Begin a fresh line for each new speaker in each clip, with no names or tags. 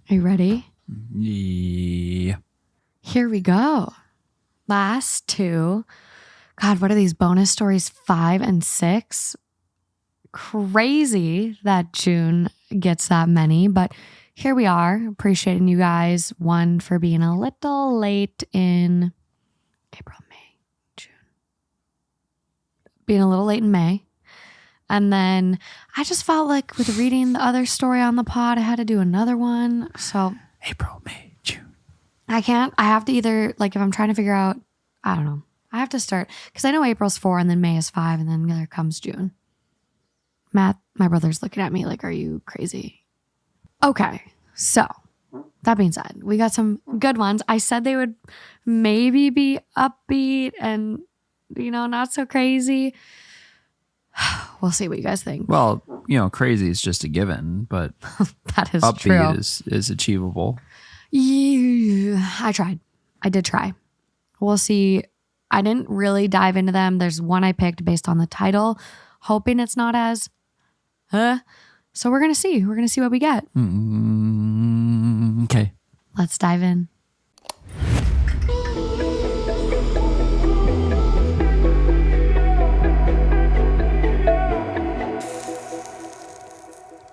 Are you ready?
Yeah.
Here we go. Last two. God, what are these bonus stories? 5 and 6. Crazy that June gets that many, but here we are. Appreciating you guys. One for being a little late in April, May, June. Being a little late in May. And then I just felt like with reading the other story on the pod, I had to do another one. So
April, May, June.
I have to either, like, if I'm trying to figure out, I don't know. I have to start, because I know April's 4 and then May is 5 and then there comes June. Matt, my brother's looking at me like, are you crazy? Okay, so that being said, we got some good ones. I said they would maybe be upbeat and, not so crazy. We'll see what you guys think.
Well, crazy is just a given, but
that is
upbeat
true.
is achievable.
Yeah, I tried. I did try. We'll see. I didn't really dive into them. There's one I picked based on the title, hoping it's not as, So we're going to see. We're going to see what we get.
Okay.
Let's dive in.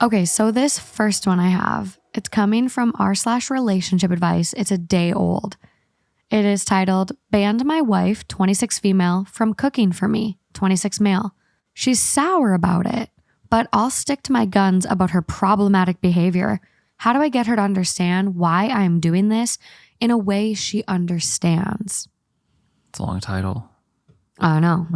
Okay, so this first one I have, it's coming from r/relationship advice. It's a day old. It is titled, Banned My Wife, 26 female, from cooking for me, 26 male. She's sour about it, but I'll stick to my guns about her problematic behavior. How do I get her to understand why I am doing this in a way she understands?
It's a long title.
I know.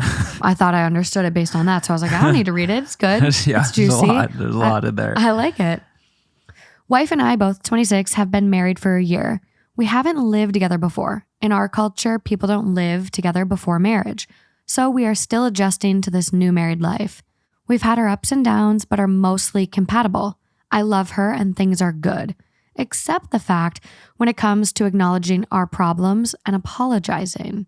I thought I understood it based on that. So I was like, I don't need to read it. It's good.
Yeah,
it's juicy.
There's a lot in there.
I like it. Wife and I, both 26, have been married for a year. We haven't lived together before. In our culture, people don't live together before marriage. So we are still adjusting to this new married life. We've had our ups and downs, but are mostly compatible. I love her and things are good. Except the fact when it comes to acknowledging our problems and apologizing.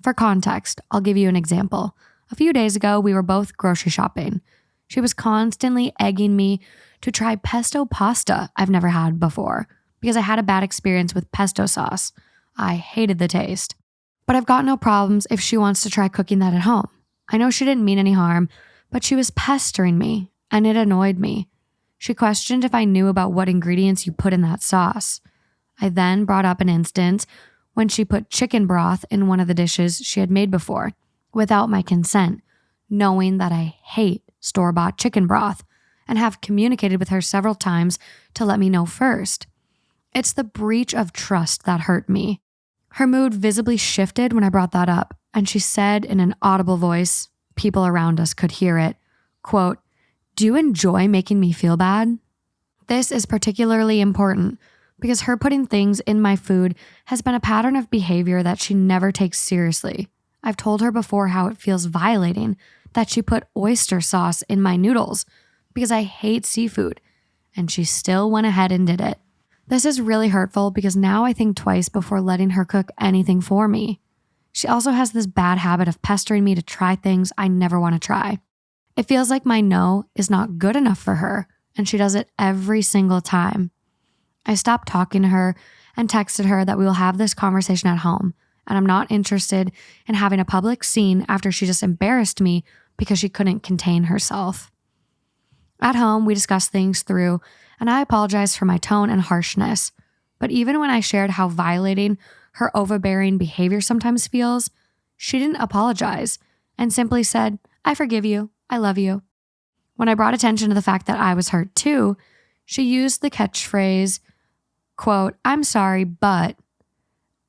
For context, I'll give you an example. A few days ago, we were both grocery shopping. She was constantly egging me to try pesto pasta I've never had before because I had a bad experience with pesto sauce. I hated the taste. But I've got no problems if she wants to try cooking that at home. I know she didn't mean any harm, but she was pestering me, and it annoyed me. She questioned if I knew about what ingredients you put in that sauce. I then brought up an instance when she put chicken broth in one of the dishes she had made before, without my consent, knowing that I hate store-bought chicken broth and have communicated with her several times to let me know first. It's the breach of trust that hurt me. Her mood visibly shifted when I brought that up, and she said in an audible voice, people around us could hear it, quote, "Do you enjoy making me feel bad?" This is particularly important because her putting things in my food has been a pattern of behavior that she never takes seriously. I've told her before how it feels violating that she put oyster sauce in my noodles because I hate seafood, and she still went ahead and did it. This is really hurtful because now I think twice before letting her cook anything for me. She also has this bad habit of pestering me to try things I never want to try. It feels like my no is not good enough for her, and she does it every single time. I stopped talking to her and texted her that we will have this conversation at home, and I'm not interested in having a public scene after she just embarrassed me because she couldn't contain herself. At home, we discussed things through, and I apologized for my tone and harshness. But even when I shared how violating her overbearing behavior sometimes feels, she didn't apologize and simply said, "I forgive you. I love you." When I brought attention to the fact that I was hurt too, she used the catchphrase, quote, "I'm sorry, but,"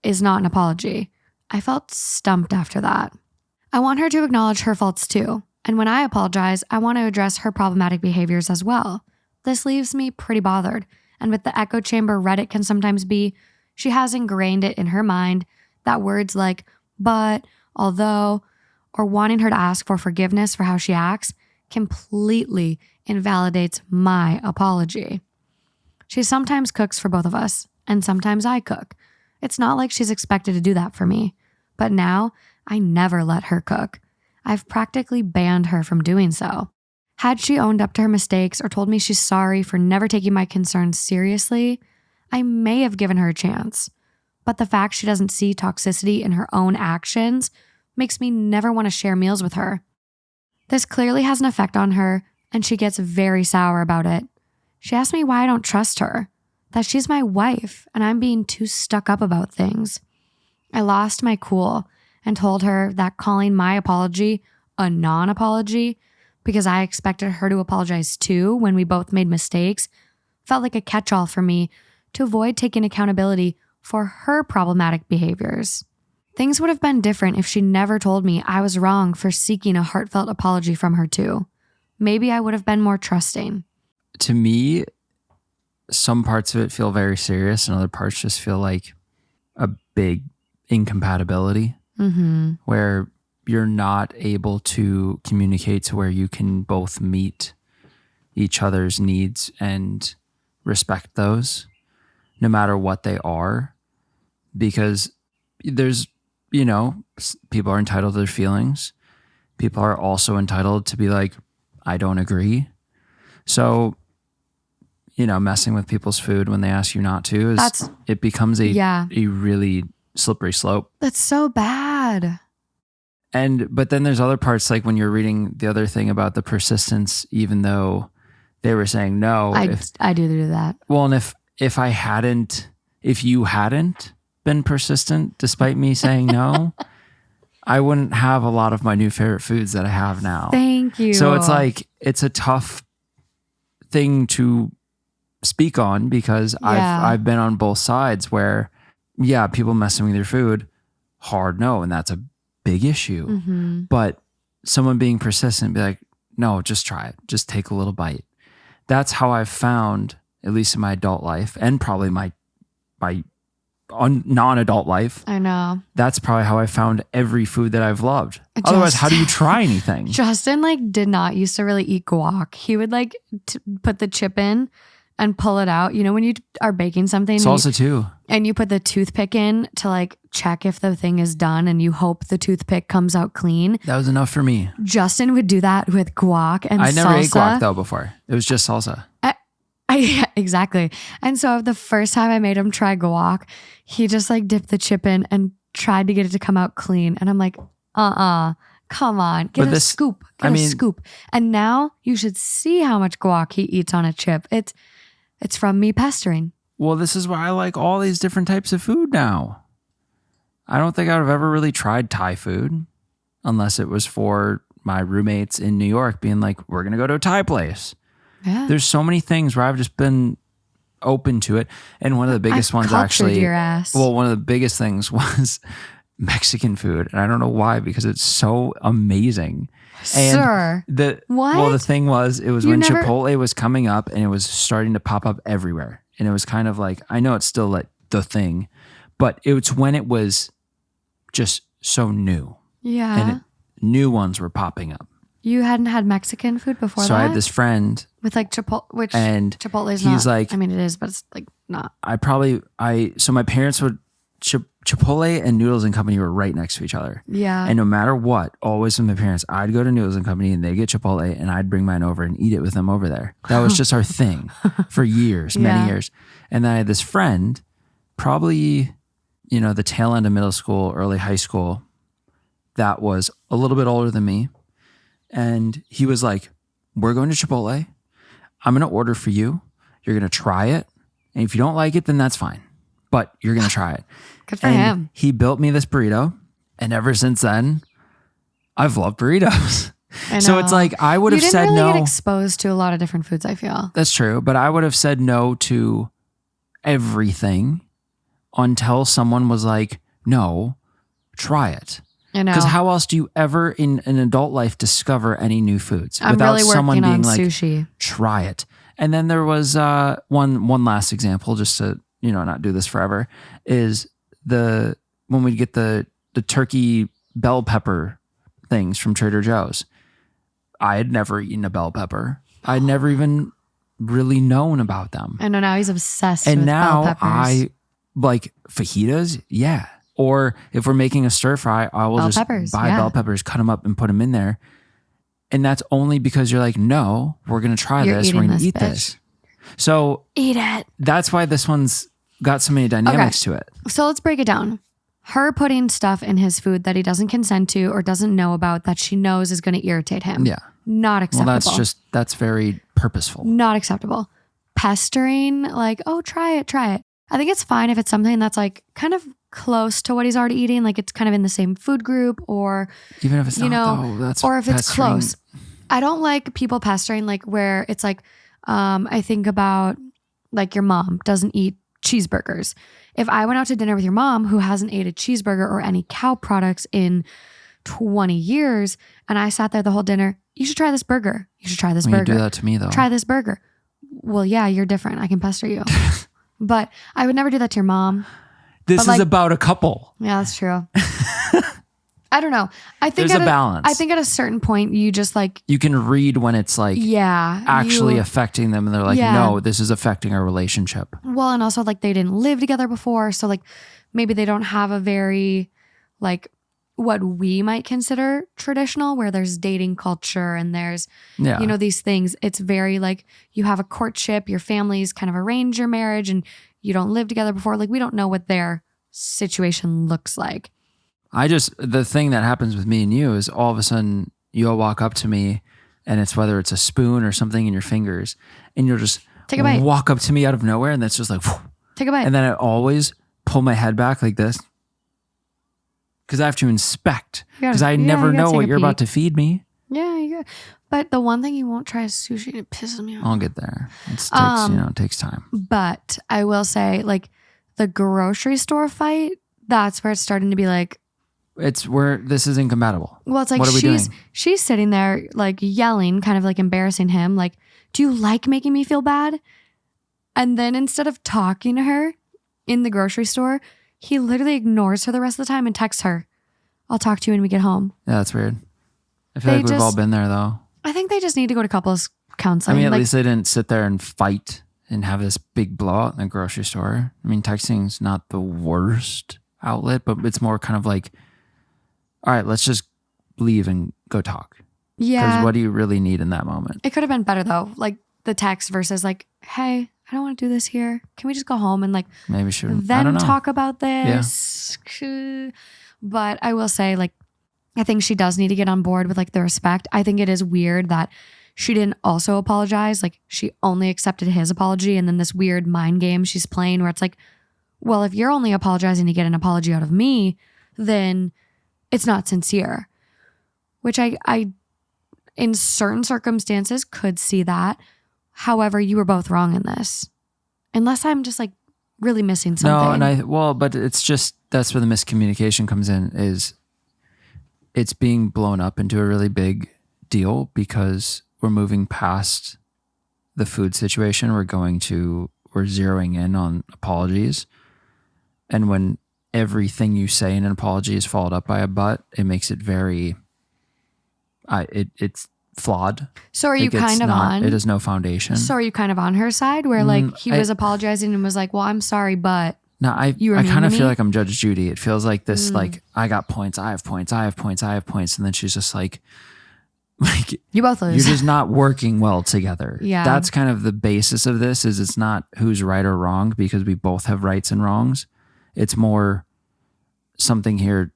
is not an apology. I felt stumped after that. I want her to acknowledge her faults too. And when I apologize, I want to address her problematic behaviors as well. This leaves me pretty bothered. And with the echo chamber Reddit can sometimes be, she has ingrained it in her mind that words like, but, although, or wanting her to ask for forgiveness for how she acts completely invalidates my apology. She sometimes cooks for both of us, and sometimes I cook. It's not like she's expected to do that for me. But now, I never let her cook. I've practically banned her from doing so. Had she owned up to her mistakes or told me she's sorry for never taking my concerns seriously, I may have given her a chance. But the fact she doesn't see toxicity in her own actions makes me never want to share meals with her. This clearly has an effect on her, and she gets very sour about it. She asks me why I don't trust her, that she's my wife and I'm being too stuck up about things. I lost my cool and told her that calling my apology a non-apology, because I expected her to apologize too when we both made mistakes, felt like a catch-all for me to avoid taking accountability for her problematic behaviors. Things would have been different if she never told me I was wrong for seeking a heartfelt apology from her too. Maybe I would have been more trusting.
To me, some parts of it feel very serious and other parts just feel like a big incompatibility where you're not able to communicate to where you can both meet each other's needs and respect those no matter what they are, because there's, people are entitled to their feelings. People are also entitled to be like, I don't agree. So, messing with people's food when they ask you not to it becomes a really slippery slope.
That's so bad.
But then there's other parts, like when you're reading the other thing about the persistence, even though they were saying no.
I do that.
Well, and if you hadn't been persistent despite me saying no, I wouldn't have a lot of my new favorite foods that I have now.
Thank you.
So it's like, it's a tough thing to speak on because I've been on both sides where, people messing with your food, hard no, and that's a big issue. But someone being persistent, be like, no, just try it. Just take a little bite. That's how I've found, at least in my adult life and probably my non-adult life.
I know.
That's probably how I found every food that I've loved. Otherwise, how do you try anything?
Justin did not used to really eat guac. He would put the chip in and pull it out. When you are baking something.
Salsa too.
And you put the toothpick in to check if the thing is done and you hope the toothpick comes out clean.
That was enough for me.
Justin would do that with guac and salsa.
I never ate guac though before. It was just salsa.
Exactly. And so the first time I made him try guac, he just dipped the chip in and tried to get it to come out clean. And I'm like, come on, get a scoop. Get a scoop. And now you should see how much guac he eats on a chip. It's from me pestering.
Well, this is why I like all these different types of food now. I don't think I've ever really tried Thai food unless it was for my roommates in New York being like, we're going to go to a Thai place. Yeah. There's so many things where I've just been open to it. And one of the biggest ones actually,
your ass.
Well, one of the biggest things was Mexican food. And I don't know why, because it's so amazing.
Sir, what?
Well, the thing was, it was when Chipotle was coming up and it was starting to pop up everywhere. And it was kind of like, I know it's still the thing, but it's when it was just so new.
Yeah.
And new ones were popping up.
You hadn't had Mexican food before that?
So I had this friend.
With Chipotle, which Chipotle's
he's
not. I mean, it is, but it's not.
So my parents would, Chipotle and Noodles and Company were right next to each other.
Yeah.
And no matter what, always with my parents, I'd go to Noodles and Company and they'd get Chipotle and I'd bring mine over and eat it with them over there. That was just our thing for years, many years. And then I had this friend, probably, the tail end of middle school, early high school, that was a little bit older than me. And he was like, we're going to Chipotle. I'm going to order for you. You're going to try it. And if you don't like it, then that's fine. But you're going to try it.
Good for him.
He built me this burrito. And ever since then, I've loved burritos. So it's like, I would have said no. You didn't really
get exposed to a lot of different foods, I feel.
That's true. But I would have said no to everything until someone was like, no, try it. Because how else do you ever in an adult life discover any new foods without someone being like,
sushi.
Try it? And then there was one last example, just to not do this forever, is when we get the turkey bell pepper things from Trader Joe's. I had never eaten a bell pepper. I'd never even really known about them.
I know, now he's obsessed with
bell peppers. And now I like fajitas. Yeah. Or if we're making a stir fry, I will buy bell peppers, cut them up and put them in there. And that's only because you're like, no, we're going to try this. We're going to eat this. So
eat it.
That's why this one's got so many dynamics to it.
So let's break it down. Her putting stuff in his food that he doesn't consent to or doesn't know about that she knows is going to irritate him.
Yeah.
Not acceptable.
Well, that's very purposeful.
Not acceptable. Pestering, like, oh, try it. I think it's fine if it's something that's like kind of close to what he's already eating, like it's kind of in the same food group, or
even if it's not, though, that's
or if
pestering.
It's close. I don't like people pestering, like where it's like, I think about like your mom doesn't eat cheeseburgers. If I went out to dinner with your mom who hasn't ate a cheeseburger or any cow products in 20 years, and I sat there the whole dinner, you should try this burger. You should try this burger.
You do that to me though.
Try this burger. Well, yeah, you're different. I can pester you. But I would never do that to your mom.
This is like, about a couple.
Yeah, that's true. I don't know. I think
there's a balance.
I think at a certain point, you just like...
You can read when it's like actually affecting them. And they're like, no, this is affecting our relationship.
Well, and also like they didn't live together before. So like maybe they don't have a very like what we might consider traditional, where there's dating culture and there's, you know, these things. It's very like you have a courtship, your families kind of arrange your marriage and you don't live together before. Like we don't know what their situation looks like.
The thing that happens with me and you is all of a sudden you'll walk up to me and it's whether it's a spoon or something in your fingers and you'll just
take a bite.
Walk up to me out of nowhere and that's just like, whew.
Take a bite.
And then I always pull my head back like this because I have to inspect because I never know what you're about to feed me.
Yeah, you got. But the one thing you won't try is sushi and it pisses me off.
I'll get there. It takes time.
But I will say like the grocery store fight, that's where it's starting to be like,
it's where this is incompatible.
Well, it's like
what are we doing?
She's sitting there like yelling, kind of like embarrassing him. Like, do you like making me feel bad? And then instead of talking to her in the grocery store, he literally ignores her the rest of the time and texts her, I'll talk to you when we get home.
Yeah, that's weird. I feel like we've all been there though.
I think they just need to go to couples counseling.
I mean, at least they didn't sit there and fight and have this big blowout in the grocery store. I mean, texting's not the worst outlet, but it's more kind of like, all right, let's just leave and go talk.
Yeah.
Because what do you really need in that moment?
It could have been better though. Like the text versus like, hey, I don't want to do this here. Can we just go home and like
maybe should
then talk about this? Yeah. But I will say like, I think she does need to get on board with like the respect. I think it is weird that she didn't also apologize. Like she only accepted his apology and then this weird mind game she's playing where it's like, well, if you're only apologizing to get an apology out of me, then it's not sincere, which I, in certain circumstances could see that. However, you were both wrong in this, unless I'm just like really missing something.
No, but it's just, that's where the miscommunication comes in is it's being blown up into a really big deal because we're moving past the food situation. We're zeroing in on apologies. And when everything you say in an apology is followed up by a but, it makes it very, it's flawed.
So are you kind of on?
It has no foundation.
So are you kind of on her side where like he was apologizing and was like, well, I'm sorry, but
no, I kind of feel like I'm Judge Judy. It feels like this, like I got points, I have points, I have points, I have points. And then she's just like
you both lose.
You're just not working well together.
Yeah. That's
kind of the basis of this is it's not who's right or wrong because we both have rights and wrongs. It's more something here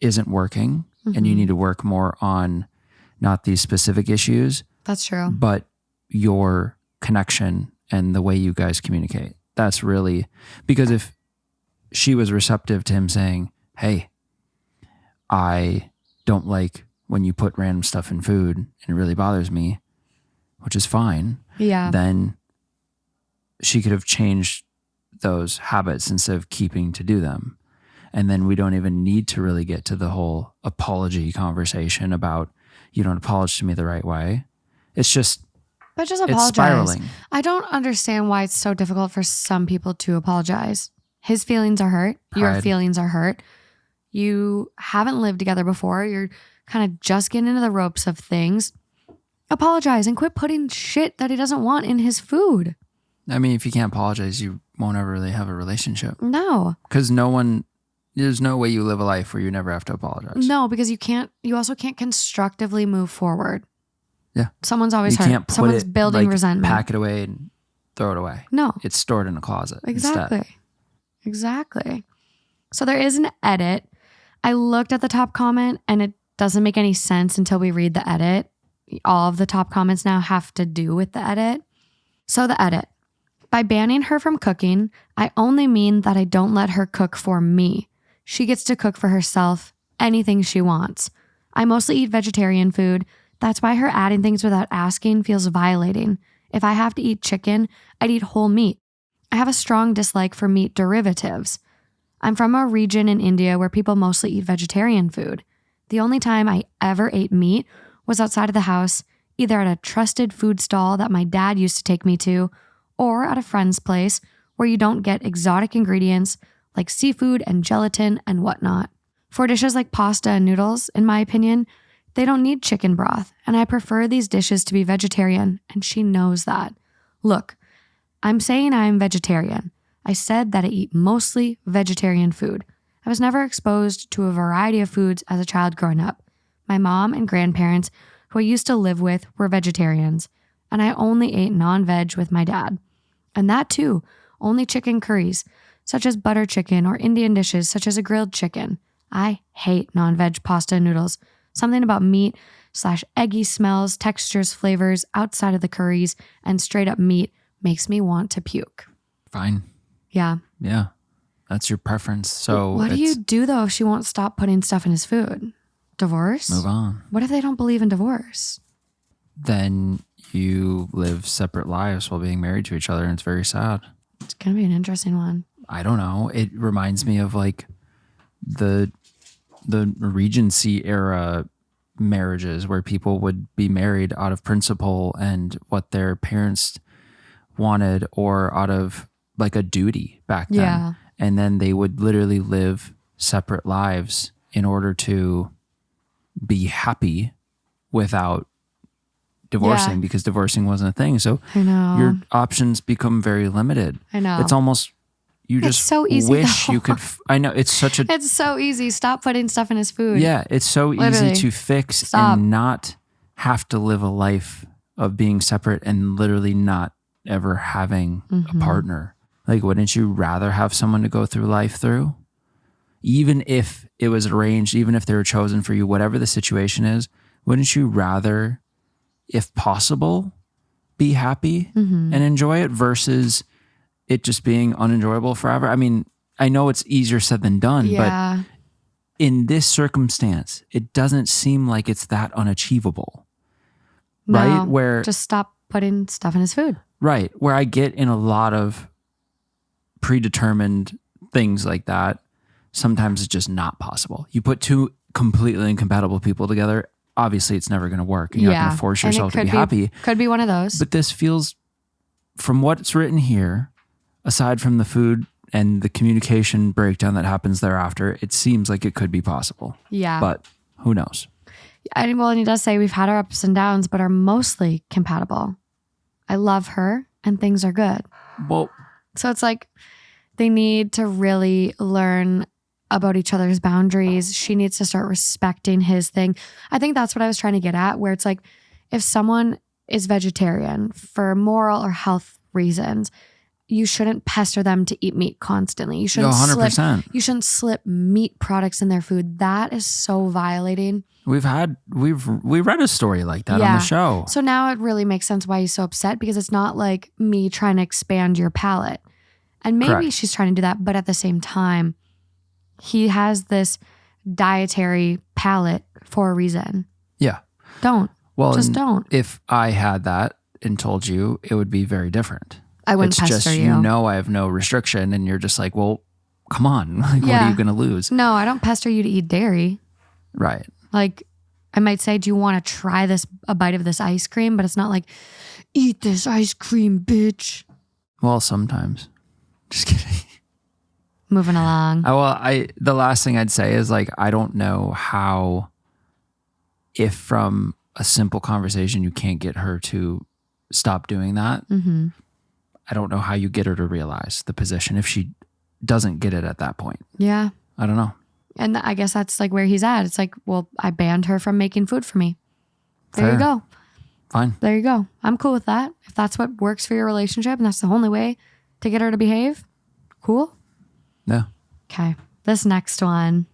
isn't working and you need to work more on not these specific issues.
That's true.
But your connection and the way you guys communicate. That's really, because if she was receptive to him saying, hey, I don't like when you put random stuff in food and it really bothers me, which is fine.
Yeah.
Then she could have changed those habits instead of keeping to do them. And then we don't even need to really get to the whole apology conversation about you don't apologize to me the right way. It's just,
but just apologize.
It's spiraling.
I don't understand why it's so difficult for some people to apologize. His feelings are hurt.
Pride.
Your feelings are hurt. You haven't lived together before. You're kind of just getting into the ropes of things. Apologize and quit putting shit that he doesn't want in his food.
I mean, if you can't apologize, you won't ever really have a relationship.
No.
Because there's no way you live a life where you never have to apologize.
No, because you also can't constructively move forward.
Yeah.
Someone's always hurt.
Can't put
Someone's
it,
building resentment.
Pack it away and throw it away.
No.
It's stored in a closet.
Exactly.
Instead.
Exactly. So there is an edit. I looked at the top comment and it doesn't make any sense until we read the edit. All of the top comments now have to do with the edit. So the edit. By banning her from cooking, I only mean that I don't let her cook for me. She gets to cook for herself anything she wants. I mostly eat vegetarian food. That's why her adding things without asking feels violating. If I have to eat chicken, I'd eat whole meat. I have a strong dislike for meat derivatives. I'm from a region in India where people mostly eat vegetarian food. The only time I ever ate meat was outside of the house, either at a trusted food stall that my dad used to take me to, or at a friend's place where you don't get exotic ingredients like seafood and gelatin and whatnot. For dishes like pasta and noodles, in my opinion, they don't need chicken broth, and I prefer these dishes to be vegetarian, and she knows that. Look, I'm saying I'm vegetarian. I said that I eat mostly vegetarian food. I was never exposed to a variety of foods as a child growing up. My mom and grandparents, who I used to live with, were vegetarians, and I only ate non-veg with my dad. And that too, only chicken curries, such as butter chicken, or Indian dishes such as a grilled chicken. I hate non-veg pasta and noodles. Something about meat/eggy smells, textures, flavors outside of the curries and straight up meat makes me want to puke.
Fine.
Yeah.
Yeah. That's your preference. So
what do you do though if she won't stop putting stuff in his food? Divorce?
Move on.
What if they don't believe in divorce?
Then you live separate lives while being married to each other, and it's very sad.
It's going to be an interesting one.
I don't know. It reminds me of like the Regency era marriages where people would be married out of principle and what their parents wanted, or out of like a duty back then.
Yeah.
And then they would literally live separate lives in order to be happy without divorcing, because divorcing wasn't a thing. So
I know.
your options become very limited.
I know.
It's almost, you
It's
just
so easy,
wish
though.
you could. I know it's such a.
It's so easy. Stop putting stuff in his food.
Yeah, it's so
Literally.
easy to fix
Stop.
and not have to live a life of being separate and literally not ever having a partner. Like, wouldn't you rather have someone to go through life through? Even if it was arranged, even if they were chosen for you, whatever the situation is, wouldn't you rather, if possible, be happy and enjoy it versus it just being unenjoyable forever? I mean, I know it's easier said than done,
Yeah.
but in this circumstance, it doesn't seem like it's that unachievable.
No,
right? Where
just stop putting stuff in his food.
Right. Where I get in a lot of predetermined things like that, sometimes it's just not possible. You put two completely incompatible people together, obviously it's never going to work. And you're not going to force
And it
yourself to
could
be happy.
Could be one of those.
But this feels, from what's written here, aside from the food and the communication breakdown that happens thereafter, it seems like it could be possible.
Yeah.
But who knows?
And he does say we've had our ups and downs, but are mostly compatible. I love her and things are good.
Well,
So it's like they need to really learn about each other's boundaries. She needs to start respecting his thing. I think that's what I was trying to get at, where it's like if someone is vegetarian for moral or health reasons, you shouldn't pester them to eat meat constantly. You shouldn't
100%.
You shouldn't slip meat products in their food. That is so violating.
We read a story like that on
Yeah.
the show.
So now it really makes sense why he's so upset, because it's not like me trying to expand your palate. And maybe
Correct.
she's trying to do that, but at the same time, he has this dietary palate for a reason.
Yeah.
Don't.
Well,
Just
and
don't.
If I had that and told you, it would be very different.
I wouldn't
It's
pester
just,
you.
I have no restriction, and you're just like, well, come on. Like, what
Yeah.
are you going to lose?
No, I don't pester you to eat dairy.
Right.
Like, I might say, do you want to try a bite of this ice cream? But it's not like, eat this ice cream, bitch.
Well, sometimes. Just kidding.
Moving along.
The last thing I'd say is, like, I don't know how, if from a simple conversation you can't get her to stop doing that.
Mm-hmm.
I don't know how you get her to realize the position if she doesn't get it at that point.
Yeah.
I don't know.
And I guess that's like where he's at. It's like, well, I banned her from making food for me. There
Fair.
you go.
Fine.
There you go. I'm cool with that. If that's what works for your relationship and that's the only way to get her to behave, cool.
No.
Okay. This next one.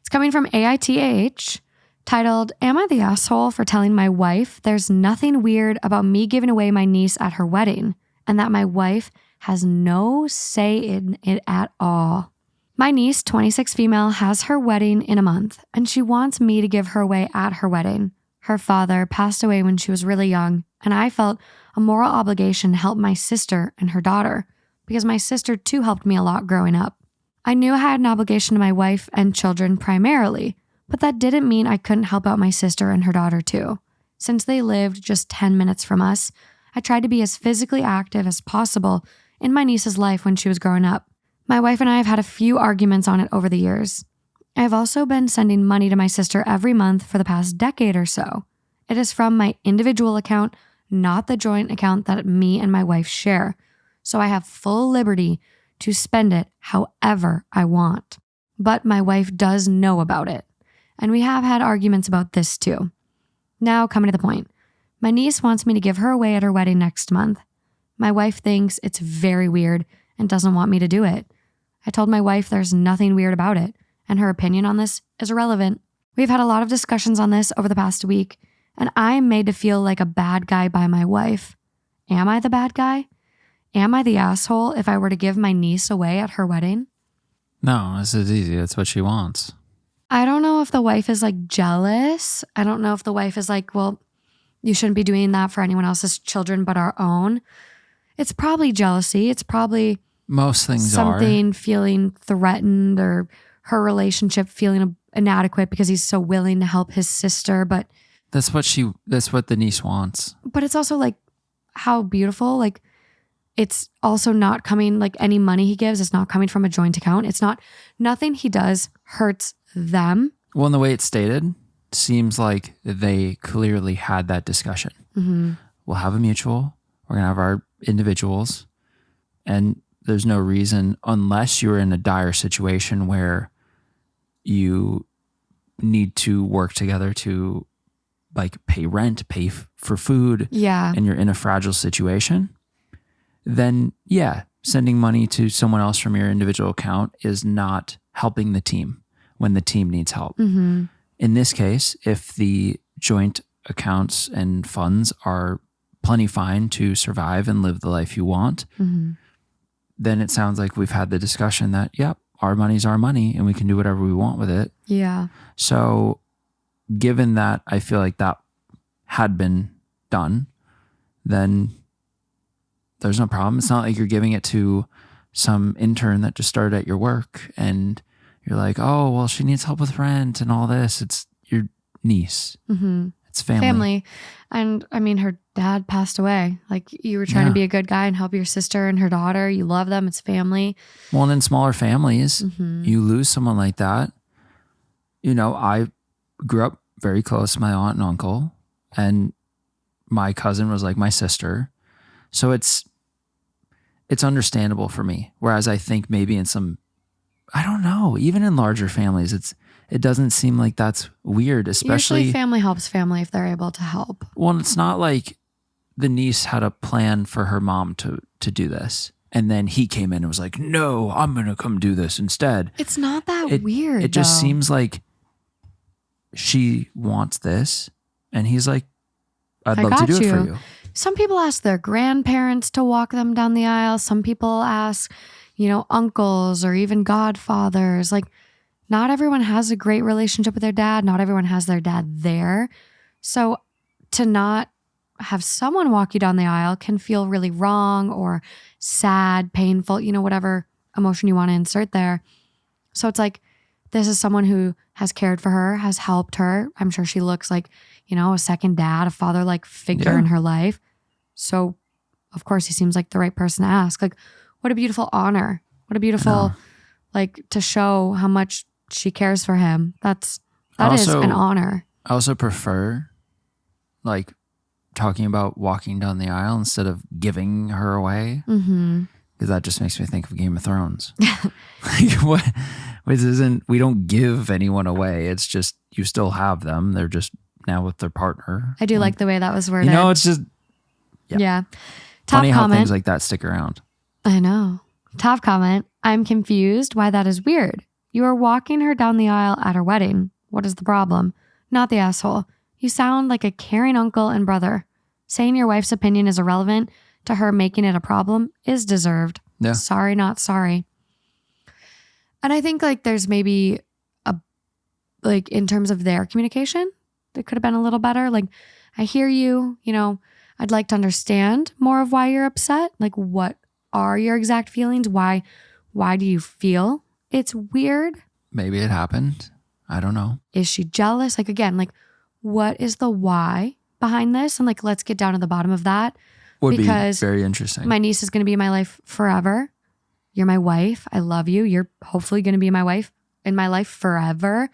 It's coming from AITAH, titled, Am I the asshole for telling my wife there's nothing weird about me giving away my niece at her wedding and that my wife has no say in it at all? My niece, 26 female, has her wedding in a month and she wants me to give her away at her wedding. Her father passed away when she was really young and I felt a moral obligation to help my sister and her daughter because my sister too helped me a lot growing up. I knew I had an obligation to my wife and children primarily, but that didn't mean I couldn't help out my sister and her daughter too. Since they lived just 10 minutes from us, I tried to be as physically active as possible in my niece's life when she was growing up. My wife and I have had a few arguments on it over the years. I have also been sending money to my sister every month for the past decade or so. It is from my individual account, not the joint account that me and my wife share, so I have full liberty to spend it however I want. But my wife does know about it, and we have had arguments about this too. Now, coming to the point. My niece wants me to give her away at her wedding next month. My wife thinks it's very weird and doesn't want me to do it. I told my wife there's nothing weird about it, and her opinion on this is irrelevant. We've had a lot of discussions on this over the past week, and I am made to feel like a bad guy by my wife. Am I the bad guy? Am I the asshole if I were to give my niece away at her wedding?
No, this is easy. That's what she wants.
I don't know if the wife is like jealous. I don't know if the wife is like, well, you shouldn't be doing that for anyone else's children but our own. It's probably jealousy. It's probably
most things
something feeling threatened or her relationship feeling inadequate because he's so willing to help his sister. But
that's what the niece wants.
But it's also like, how beautiful. Like, it's also not coming, like any money he gives, it's not coming from a joint account. It's not, nothing he does hurts them.
Well, in the way it's stated, seems like they clearly had that discussion.
Mm-hmm.
We'll have a mutual. We're going to have our individuals. And there's no reason, unless you're in a dire situation where you need to work together to like pay rent, pay for food.
Yeah.
And you're in a fragile situation. Then yeah, sending money to someone else from your individual account is not helping the team when the team needs help.
Mm-hmm.
In this case, if the joint accounts and funds are plenty fine to survive and live the life you want,
mm-hmm.
then it sounds like we've had the discussion that, yep, our money's our money and we can do whatever we want with it.
Yeah.
So given that I feel like that had been done, then there's no problem. It's not like you're giving it to some intern that just started at your work and you're like, oh, well, she needs help with rent and all this. It's your niece.
Mm-hmm.
It's family.
And I mean, her dad passed away. Like, you were trying to be a good guy and help your sister and her daughter. You love them. It's family.
Well, and in smaller families,
mm-hmm.
you lose someone like that. You know, I grew up very close to my aunt and uncle, and my cousin was like my sister. So it's understandable for me. Whereas I think maybe in some, I don't know, even in larger families, it doesn't seem like that's weird, especially
usually family helps family if they're able to help.
Well, it's not like the niece had a plan for her mom to do this. And then he came in and was like, no, I'm going to come do this instead.
It's not that weird.
It just seems like she wants this. And he's like, I'd love to do it for you.
Some people ask their grandparents to walk them down the aisle. Some people ask, uncles or even godfathers. Like, not everyone has a great relationship with their dad. Not everyone has their dad there. So to not have someone walk you down the aisle can feel really wrong or sad, painful, whatever emotion you want to insert there. So it's like, this is someone who has cared for her, has helped her. I'm sure she looks like, a second dad, a father-like figure in her life. So of course he seems like the right person to ask. Like, what a beautiful honor. What a beautiful, to show how much she cares for him. That is an honor.
I also prefer talking about walking down the aisle instead of giving her away.
Mm-hmm.
Because that just makes me think of Game of Thrones. We don't give anyone away. It's just, you still have them. They're just now with their partner.
I do like the way that was worded.
It's just,
yeah. Top
funny
comment.
how things like that stick around.
I know. Top comment. I'm confused why that is weird. You are walking her down the aisle at her wedding. What is the problem? Not the asshole. You sound like a caring uncle and brother. Saying your wife's opinion is irrelevant to her making it a problem is deserved.
Yeah.
Sorry, not sorry. And I think like there's maybe like in terms of their communication, it could have been a little better. Like, I hear you, I'd like to understand more of why you're upset. Like, what are your exact feelings? Why do you feel it's weird?
Maybe it happened. I don't know.
Is she jealous? Like, again, like, what is the why behind this? And like, let's get down to the bottom of that.
Would
because
be very interesting.
My niece is going to be in my life forever. You're my wife. I love you. You're hopefully going to be in my life forever.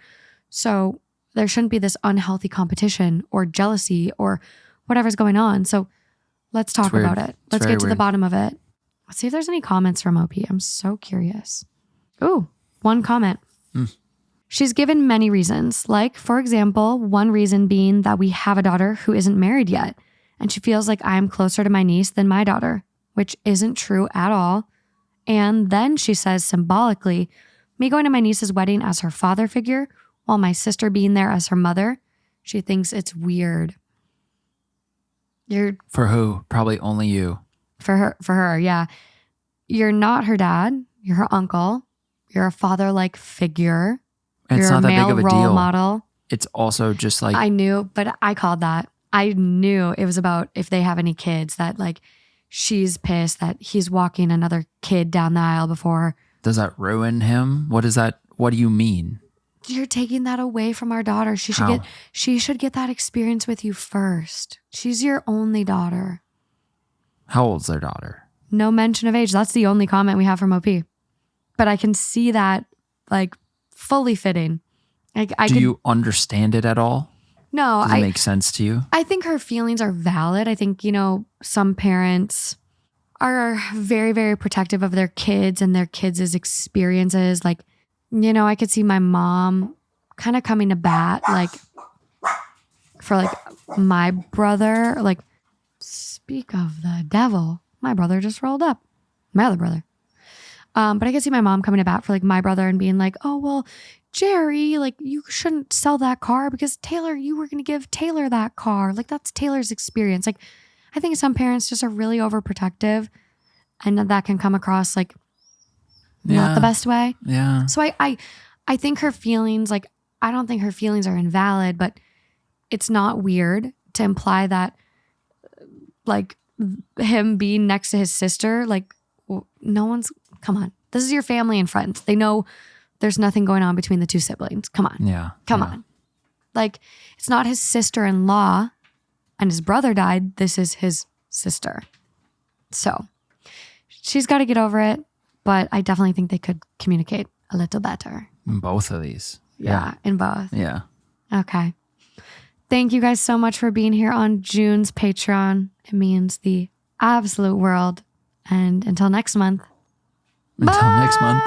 So there shouldn't be this unhealthy competition or jealousy or whatever's going on. So let's talk about it. Let's get to the bottom of it. Let's see if there's any comments from OP. I'm so curious. Ooh, one comment. She's given many reasons. Like, for example, one reason being that we have a daughter who isn't married yet. And she feels like I'm closer to my niece than my daughter, which isn't true at all. And then she says symbolically, me going to my niece's wedding as her father figure while my sister being there as her mother, she thinks it's weird.
For who? Probably only you.
For her, yeah. You're not her dad. You're her uncle. You're a father-like figure.
It's
You're
not
a
that
male
big of a
role
deal.
model.
It's also just like...
I knew, but I called that. I knew it was about if they have any kids, that like she's pissed that he's walking another kid down the aisle before.
Does that ruin him? What is that? What do you mean?
You're taking that away from our daughter. She should get that experience with you first. She's your only daughter.
How old's their daughter?
No mention of age. That's the only comment we have from OP. But I can see that like fully fitting.
Do you understand it at all?
No.
Does it make sense to you?
I think her feelings are valid. I think, some parents are very, very protective of their kids and their kids' experiences. Like, I could see my mom kind of coming to bat, like, for like my brother. Like, speak of the devil, my brother just rolled up. My other brother. But I could see my mom coming to bat for like my brother and being like, oh, well, Jerry, like you shouldn't sell that car because Taylor, you were going to give Taylor that car. Like that's Taylor's experience. Like I think some parents just are really overprotective and that can come across like not the best way.
Yeah.
So I think her feelings, like I don't think her feelings are invalid, but it's not weird to imply that like him being next to his sister, like come on. This is your family and friends. They know there's nothing going on between the two siblings. Come on.
Yeah.
Come on. Like, it's not his sister-in-law and his brother died. This is his sister. So, she's got to get over it. But I definitely think they could communicate a little better.
In both of these.
Yeah, in both.
Yeah.
Okay. Thank you guys so much for being here on June's Patreon. It means the absolute world. And until next month.
Until next month.